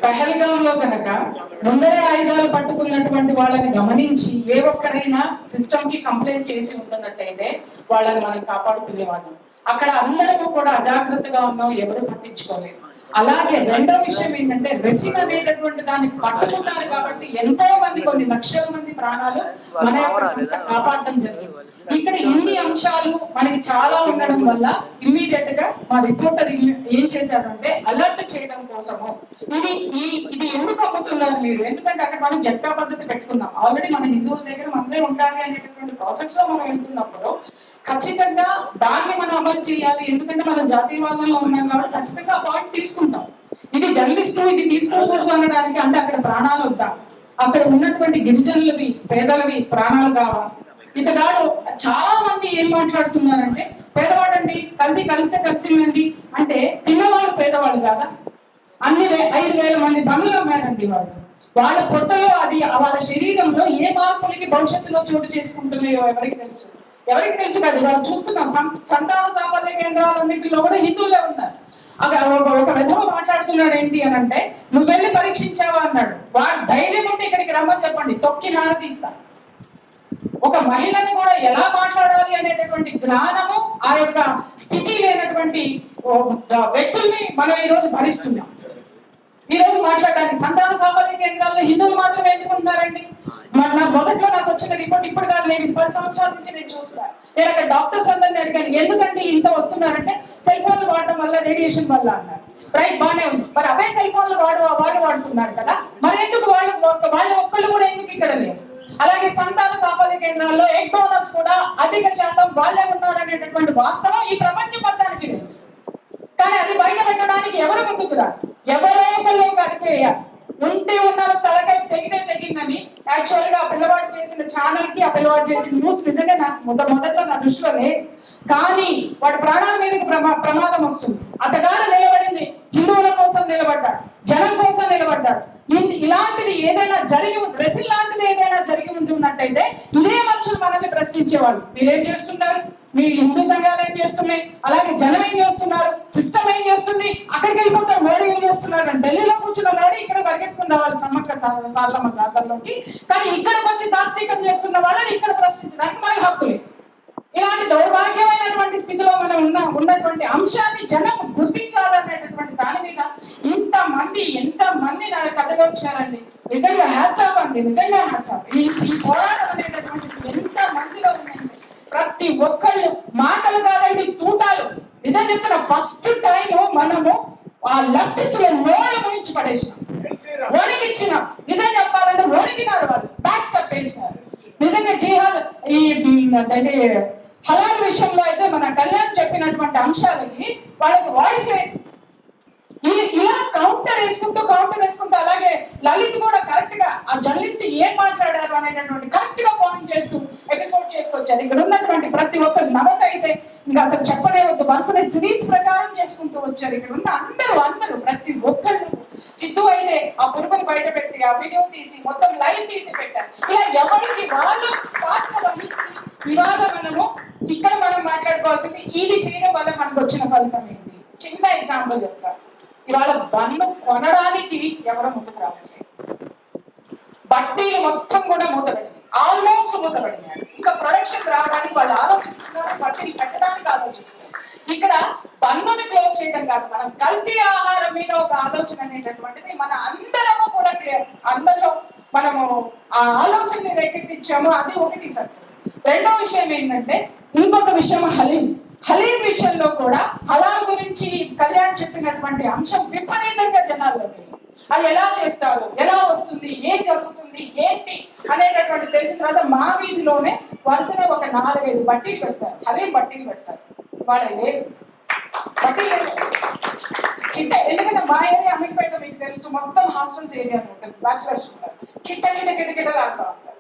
పహల్గామ్ లో కనుక ముందరే ఆయుధాలు పట్టుకున్నటువంటి వాళ్ళని గమనించి ఏ ఒక్కరైనా సిస్టమ్ కి కంప్లైంట్ చేసి ఉంటున్నట్టయితే వాళ్ళని మనం కాపాడుకునేవాళ్ళం. అక్కడ అందరూ కూడా అజాగ్రత్తగా ఉన్నాం, ఎవరు పట్టించుకోలేదు. అలాగే రెండో విషయం ఏంటంటే రెసిన్ అనేటటువంటి దాన్ని పట్టుకుంటారు కాబట్టి ఎంతో మంది, కొన్ని లక్షల మంది ప్రాణాలు మన యొక్క సంస్థ కాపాడటం జరిగింది. ఇక్కడ ఇన్ని అంశాలు మనకి చాలా ఉండడం వల్ల ఇమ్మీడియట్ గా మా రిపోర్టర్ ఏం చేశారంటే అలర్ట్ చేయడం కోసము ఇది ఎందుకు అమ్ముతున్నారు మీరు, ఎందుకంటే అక్కడ మనం జట్కా పద్ధతి పెట్టుకున్నాం ఆల్రెడీ, మన హిందువుల దగ్గర మనమే ఉండాలి అనేటటువంటి ప్రాసెస్ లో మనం వెళ్తున్నప్పుడు ఖచ్చితంగా దాన్ని మనం అమలు చేయాలి. ఎందుకంటే మనం జాతీయవాదంలో ఉన్నాం కాబట్టి ఖచ్చితంగా ఆ పాయింట్ తీసుకుంటాం. ఇది జర్నలిస్టు ఇది తీసుకోకూడదు అనడానికి, అంటే అక్కడ ప్రాణాలు వద్దా, అక్కడ ఉన్నటువంటి గిరిజనులవి పేదలవి ప్రాణాలు కావాలి. ఇతగాడు చాలా మంది ఏం మాట్లాడుతున్నారంటే పేదవాడండి, కల్తీ కలిస్తే కలిసిందండి అంటే తిన్నవాళ్ళు పేదవాళ్ళు కాదా? 5,000 మంది బండ్లు అమ్మారండి వాళ్ళు. వాళ్ళ పొట్టలో అది వాళ్ళ శరీరంలో ఏ మార్పులకి భవిష్యత్తులో చోటు చేసుకుంటున్నాయో ఎవరికి తెలుసు? ఎవరికి తెలుసు కదా. వాళ్ళు చూస్తున్నాం సంతాన సాఫల్య కేంద్రాలన్నింటిలో కూడా హిందువులే ఉన్నారు. ఒక విధవ మాట్లాడుతున్నాడు ఏంటి అని అంటే, నువ్వు వెళ్ళి పరీక్షించావా అన్నాడు. వాడు ధైర్యం ఉంటే ఇక్కడికి రమ్మని చెప్పండి, తొక్కి నారదీస్తా. ఒక మహిళని కూడా ఎలా మాట్లాడాలి అనేటటువంటి జ్ఞానము, ఆ యొక్క స్థితి లేనటువంటి వ్యక్తుల్ని మనం ఈ రోజు భరిస్తున్నాం. ఈ రోజు మాట్లాడడానికి సంతాన సాఫల్య కేంద్రాల్లో హిందువులు మాత్రమే ఎందుకుంటున్నారండి? మొదట్లో నాకు వచ్చిన రిపోర్ట్ ఇప్పుడు కాదు, నేను 10 సంవత్సరాల నుంచి నేను చూస్తున్నాను. నేను అక్కడ డాక్టర్స్ అందరిని అడిగాను, ఎందుకంటే ఇంత వస్తున్నారంటే సెల్ ఫోన్లు వాడటం వల్ల, రేడియేషన్ వల్ల అన్నారు. రైట్, బాగానే ఉంది. మరి అవే సెల్ ఫోన్లు వాళ్ళు వాడుతున్నారు కదా, మరి ఎందుకు వాళ్ళ ఒక్కళ్ళు కూడా ఎందుకు ఇక్కడ లేరు? అలాగే సంతాన సాఫల్య కేంద్రాల్లో ఎగ్ డోనర్స్ కూడా అధిక శాతం వాళ్ళే ఉన్నారనేటటువంటి వాస్తవం ఈ ప్రపంచం మొత్తానికి తెలుసు. కానీ అది బయట పెట్టడానికి ఎవరు ముందుకు రా, ఎవరో ఒకళ్ళు అడిగేయాలి. ఉంటే ఉన్నారు తలకై తెగిందని యాక్చువల్ గా ఆ పిల్లవాడు చేసిన ఛానల్ కి, ఆ పిల్లవాడు చేసిన న్యూస్ నిజంగా నాకు మొదట్లో నా దృష్టిలో లేదు. కానీ వాడి ప్రాణాల మీదకి ప్రమాదం వస్తుంది. అతగాడు నిలబడింది హిందువుల కోసం నిలబడ్డాడు, జనం కోసం నిలబడ్డాడు. ఇలాంటిది ఏదైనా రెసిన్ లాంటిది ఏదైనా జరిగి ఉంటున్నట్టయితే ఇదే మనుషులు మనల్ని ప్రశ్నించేవాళ్ళు, మీరేం చేస్తున్నారు, మీ హిందూ సంఘాలు ఏం చేస్తున్నాయి, అలాగే జనం ఏం చేస్తున్నారు, సిస్టమ్ ఏం చేస్తుంది, అక్కడికి వెళ్ళిపోతారు మోడీ ఏం చేస్తున్నాడు అని. ఢిల్లీలో కూర్చున్న మోడీ ఇక్కడ పరిగెత్తుకున్న వాళ్ళు సమ్మక్క సారలమ్మ జాతరలోకి, కానీ ఇక్కడికి వచ్చి దాష్టీకం చేస్తున్న వాళ్ళని ఇక్కడ ప్రశ్నించడానికి మనకు హక్కు లేదు. ఇలాంటి దౌర్భాగ్యమైనటువంటి స్థితిలో మనం ఉన్నటువంటి అంశాన్ని జనం గుర్తించాలనేటటువంటి దాని మీద ఎంతమంది నా కథలు వచ్చారండి. నిజంగా హ్యాట్స్ ఆఫ్ అండి, నిజంగా హ్యాట్స్ ఆఫ్. ఈ పోరాటం అనేటటువంటిది ఎంత మందిలో ఉందండి. ప్రతి ఒక్కళ్ళు మాటలు కాదండి, తూటాలు. నిజం చెప్తున్న ఫస్ట్ టైం మనము ఆ లెఫ్టిస్ట్ లో నోరు ముయించి పడేసినాం, వణికిచ్చినాం. నిజం చెప్పాలంటే వణికినారు వాళ్ళు, బ్యాక్ స్టెప్ వేసినారు. నిజంగా జిహాద్ ఈ హలాల్ విషయంలో అయితే మన కళ్యాణ్ చెప్పినటువంటి అంశాలకి వాళ్ళకి వాయిస్ లేదు. ఇలా కౌంటర్ వేసుకుంటూ అలాగే లలిత్ కూడా కరెక్ట్ గా ఆ జర్నలిస్ట్ ఏం మాట్లాడారు అనేటటువంటి కరెక్ట్ గా పాయింట్ చేస్తూ ఎపిసోడ్ చేసుకొచ్చారు. ఇక్కడ ఉన్నటువంటి ప్రతి ఒక్కరు నవత అయితే ఇంకా అసలు చెప్పనే వద్దు, వరుసనే సిరీస్ ప్రకారం చేసుకుంటూ వచ్చారు. ఇక్కడ ఉన్న అందరూ ప్రతి ఒక్కళ్ళు. సిద్ధు అయితే ఆ పురుగుని బయట పెట్టి ఆ వీడియో తీసి మొత్తం లైవ్ తీసి పెట్టారు. ఇలా ఎవరికి వాళ్ళు పాత్ర వహించి ఇవాళ ఇక్కడ మనం మాట్లాడుకోవాల్సింది ఇది చేయడం వల్ల మనకు వచ్చిన ఫలితం ఏంటి. చిన్న ఎగ్జాంపుల్ చెప్తారు. ఇవాళ బన్ను కొనడానికి ఎవరు ముందుకు రావట్లేదు. బట్టీలు మొత్తం కూడా మూతపడింది, ఆల్మోస్ట్ మూతపడినాయి. ఇంకా ప్రొడక్షన్ రావడానికి వాళ్ళు ఆలోచిస్తున్నారు, బట్టీని పెట్టడానికి ఆలోచిస్తున్నారు. ఇక్కడ బన్నుని క్లోజ్ చేయడం కాదు, మనం కల్తీ ఆహారం మీద ఒక ఆలోచన అనేటటువంటిది మన అందరము కూడా అందరిలో మనము ఆ ఆలోచనని రేకెత్తించాము. అది ఒకటి సక్సెస్. రెండో విషయం ఏంటంటే, ఇంకొక విషయం హలీం విషయంలో కూడా హలాల్ గురించి కళ్యాణ్ చెప్పినటువంటి అంశం విపరీతంగా జనాల్లోకి, అది ఎలా చేస్తారు, ఎలా వస్తుంది, ఏం జరుగుతుంది, ఏంటి అనేటటువంటి తెలిసిన తర్వాత మా వీధిలోనే వరుసగా ఒక 4-5 బట్టీలు పెడతారు, హలీం బట్టీలు పెడతారు. వాళ్ళ లేదు బట్టీలు, ఎందుకంటే మా ఏరియా అమ్మికపేట మీకు తెలుసు, మొత్తం హాస్టల్స్ ఏరియా ఉంటుంది, బ్యాచులర్స్ ఉంటారు, కిటకిటలు ఆడుతూ ఉంటారు.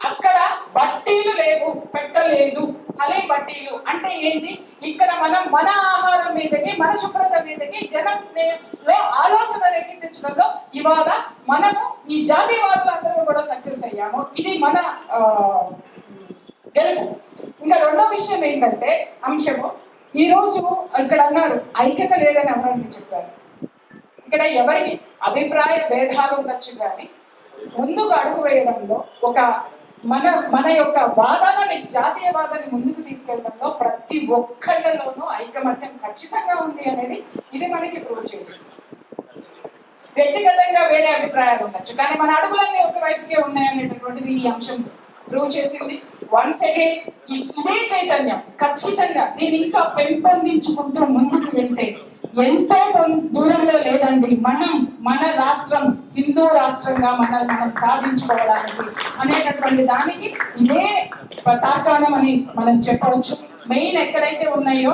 అక్కడ బట్టీలు లేవు, పెట్టలేదు. హలీం బట్టీలు అంటే ఏంటి? ఇక్కడ మనం మన ఆహారం మీదకి, మన శుభ్రత మీదకి జనంలో ఆలోచన రేకెత్తించడంలో ఇవాళ మనము ఈ జాతీయవాదులు అందరూ కూడా సక్సెస్ అయ్యాము. ఇది మన గెలుపు. ఇంకా రెండో విషయం ఏంటంటే అంశము, ఈ రోజు ఇక్కడ అన్నారు ఐక్యత లేదని ఎవరైనా చెప్పారు. ఇక్కడ ఎవరికి అభిప్రాయ భేదాలు ఉండొచ్చు కానీ ముందుకు అడుగు వేయడంలో ఒక మన యొక్క వాదనని జాతీయవాదాన్ని ముందుకు తీసుకెళ్లడంలో ప్రతి ఒక్కళ్ళలోనూ ఐకమత్యం ఖచ్చితంగా ఉంది అనేది ఇది మనకి ప్రూవ్ చేసింది. వ్యక్తిగతంగా వేరే అభిప్రాయాలు ఉండొచ్చు కానీ మన అడుగులన్నీ ఒకవైపుకే ఉన్నాయనేటటువంటిది ఈ అంశం ప్రూవ్ చేసింది. వన్స్ అగైన్ ఇదే చైతన్యం ఖచ్చితంగా దీన్ని ఇంకా పెంపొందించుకుంటూ ముందుకు వెళ్తే ఎంతో దూరంలో లేదండి, మన రాష్ట్రం హిందూ రాష్ట్రంగా మనం సాధించుకోవడానికి అనేటటువంటి దానికి ఇదే తార్కాణం అని మనం చెప్పవచ్చు. మెయిన్ ఎక్కడైతే ఉన్నాయో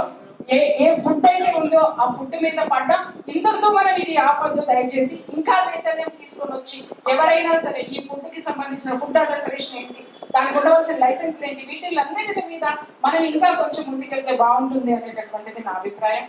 ఏ ఫుడ్ అయితే ఉందో ఆ ఫుడ్ మీద పడ్డా ఇంతటితో మనం ఇది ఆపద్దు, దయచేసి ఇంకా చైతన్యం తీసుకొని వచ్చి ఎవరైనా సరే ఈ ఫుడ్ కి సంబంధించిన ఫుడ్ అడల్టరేషన్ ఏంటి, దానికి ఉండవలసిన లైసెన్స్ ఏంటి, వీటిలన్నిటి మీద మనం ఇంకా కొంచెం ముందుకెళ్తే బాగుంటుంది అనేటటువంటిది నా అభిప్రాయం.